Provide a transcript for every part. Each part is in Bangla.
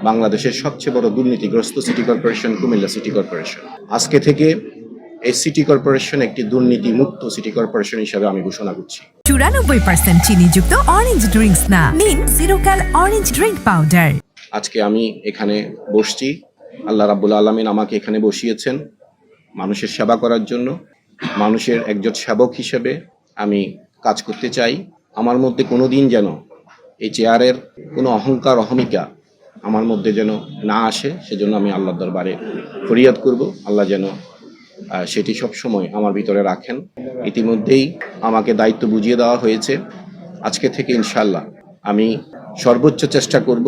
বাংলাদেশের সবচেয়ে বড় দুর্নীতিগ্রস্ত city corporation Comilla city corporation. আজকে থেকে এই সিটি কর্পোরেশন একটি দুর্নীতি মুক্ত সিটি কর্পোরেশন হিসাবে আমি ঘোষণা করছি। 94% চিনিযুক্ত অরেঞ্জ ড্রিঙ্কস না, নিন জিরো ক্যাল অরেঞ্জ ড্রিঙ্ক পাউডার। আজকে আমি এখানে বসছি, আল্লাহ রাব্বুল আলামিন আমাকে এখানে বসিয়েছেন মানুষের সেবা করার জন্য। মানুষের একজন সেবক হিসেবে আমি কাজ করতে চাই। আমার মধ্যে কোনো দিন যেন এই চেয়ারের কোনো অহংকার অহমিকা আমার মধ্যে যেন না আসে, সেজন্য আমি আল্লাহর দরবারে ফরিয়াদ করব। আল্লাহ যেন সেটি সবসময় আমার ভিতরে রাখেন। ইতিমধ্যেই আমাকে দায়িত্ব বুঝিয়ে দেওয়া হয়েছে। আজকে থেকে ইনশাআল্লাহ আমি সর্বোচ্চ চেষ্টা করব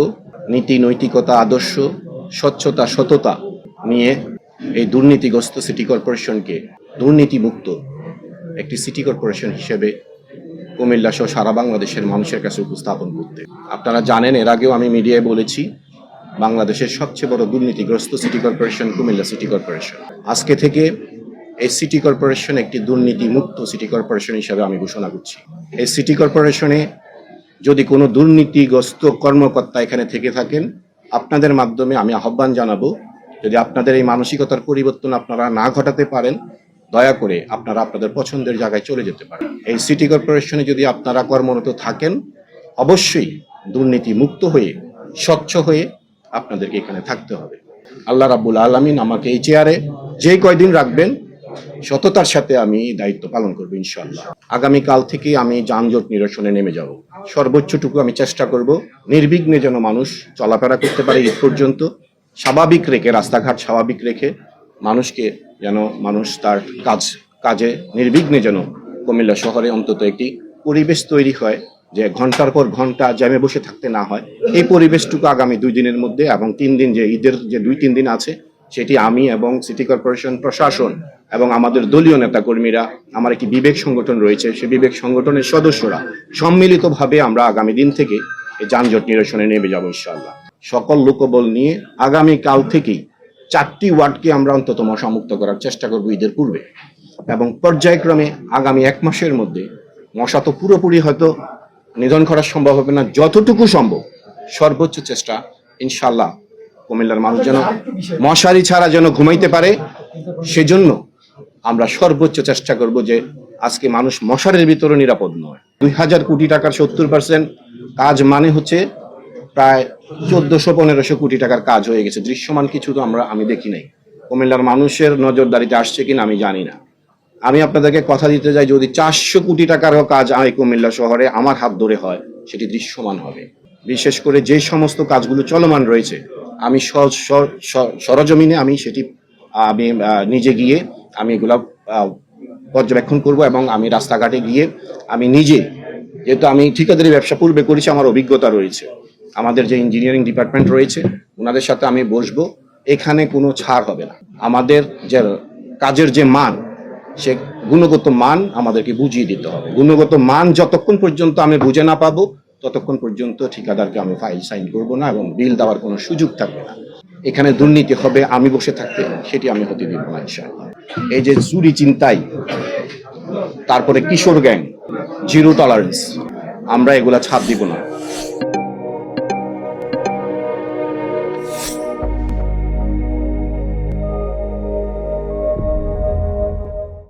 নীতি নৈতিকতা আদর্শ স্বচ্ছতা সততা নিয়ে এই দুর্নীতিগ্রস্ত সিটি কর্পোরেশনকে দুর্নীতিমুক্ত একটি সিটি কর্পোরেশন হিসেবে কুমিল্লা সহ সারা বাংলাদেশের মানুষের কাছে উপস্থাপন করতে। আপনারা জানেন, এর আগেও আমি মিডিয়ায় বলেছি, বাংলাদেশের সবচেয়ে বড় দুর্নীতিগ্রস্ত city corporation Comilla city corporation. আজকে থেকে এই সিটি কর্পোরেশন একটি দুর্নীতিমুক্ত সিটি কর্পোরেশন হিসাবে আমি ঘোষণা করছি। এই সিটি কর্পোরেশনে যদি কোনো দুর্নীতিগ্রস্ত কর্মকর্তা এখানে থেকে থাকেন, আপনাদের মাধ্যমে আমি আহ্বান জানাবো, যদি আপনাদের এই মানসিকতার পরিবর্তন আপনারা না ঘটাতে পারেন, দয়া করে আপনারা আপনাদের পছন্দের জায়গায় চলে যেতে পারেন। এই সিটি কর্পোরেশনে যদি আপনারা কর্মরত থাকেন, অবশ্যই দুর্নীতি মুক্ত হয়ে স্বচ্ছ হয়ে আপনাদেরকে এখানে থাকতে হবে। আল্লাহ রাব্বুল আলামিন আমাকে এই চেয়ারে যে কয়দিন রাখবেন, সততার সাথে আমি দায়িত্ব পালন করবো ইনশাআল্লাহ। আগামীকাল থেকে আমি যানজট নিরসনে নেমে যাব। সর্বোচ্চটুকু আমি চেষ্টা করব নির্বিঘ্নে যেন মানুষ চলাফেরা করতে পারে ঈদ পর্যন্ত, স্বাভাবিক রেখে, রাস্তাঘাট স্বাভাবিক রেখে মানুষকে যেন মানুষ তার কাজে নির্বিঘ্নে যেন কুমিল্লা শহরে অন্তত একটি পরিবেশ তৈরি হয়, যে ঘন্টার পর ঘন্টা জ্যামে বসে থাকতে না হয়। এই পরিবেশটুকু আগামী 2 দিনের মধ্যে এবং 3 দিন, যে ঈদের যে 2-3 দিন আছে, সেটি আমি এবং সিটি কর্পোরেশন প্রশাসন এবং আমাদের দলীয় নেতাকর্মীরা, আমার একটি বিবেক সংগঠন রয়েছে, সেই বিবেক সংগঠনের সদস্যরা সম্মিলিতভাবে আমরা আগামী দিন থেকে এই যানজট নিরসনে নেমে যাব ইনশাআল্লাহ। সকল লোকবল নিয়ে আগামী কাল থেকেই 4টি ওয়ার্ডকে আমরা অন্তত মশামুক্ত করার চেষ্টা করব ঈদের পূর্বে, এবং পর্যায়ক্রমে আগামী 1 মাসের মধ্যে মশা তো পুরোপুরি হয়তো নিধন করা সম্ভব হবে না, যতটুকু সম্ভব সর্বোচ্চ চেষ্টা ইনশাআল্লাহ কুমিল্লার মানুষ যেন মশারি ছাড়া যেন ঘুমাইতে পারে, সেজন্য আমরা সর্বোচ্চ চেষ্টা করব যে আজকে মানুষ মশারির ভিতরে নিরাপদ নয়। 2000 কোটি টাকার 70% কাজ মানে হচ্ছে প্রায় 1400-1500 কোটি টাকার কাজ হয়ে গেছে। দৃশ্যমান কিছু তো আমি দেখি নাই। কুমিল্লার মানুষের নজরদারিতে আসছে কিনা আমি জানি না। আমি আপনাদেরকে কথা দিতে যাই, যদি 400 কোটি টাকারও কাজ এই কুমিল্লা শহরে আমার হাত ধরে হয়, সেটি দৃশ্যমান হবে। বিশেষ করে যে সমস্ত কাজগুলো চলমান রয়েছে, আমি সরজমিনে আমি নিজে গিয়ে আমি এগুলা পর্যবেক্ষণ করব, এবং আমি রাস্তাঘাটে গিয়ে আমি নিজে, যেহেতু আমি ঠিকাদারি ব্যবসা পূর্বে করেছি, আমার অভিজ্ঞতা রয়েছে, আমাদের যে ইঞ্জিনিয়ারিং ডিপার্টমেন্ট রয়েছে ওনাদের সাথে আমি বসবো। এখানে কোনো ছাড় হবে না। আমাদের যে কাজের যে মান, সে গুণগত মান আমাদেরকে বুঝিয়ে দিতে হবে। গুণগত মান যতক্ষণ পর্যন্ত আমি বুঝে না পাবো, ততক্ষণ পর্যন্ত ঠিকাদারকে আমি ফাইল সাইন করব না এবং বিল দেওয়ার কোনো সুযোগ থাকবে না। এখানে দুর্নীতি হবে, আমি বসে থাকতে, সেটি আমি হতে দিব না ইনশাআল্লাহ। এই যে চুরি চিন্তাই, তারপরে কিশোর গ্যাং, জিরো টলারেন্স, আমরা এগুলা ছাড় দিব না।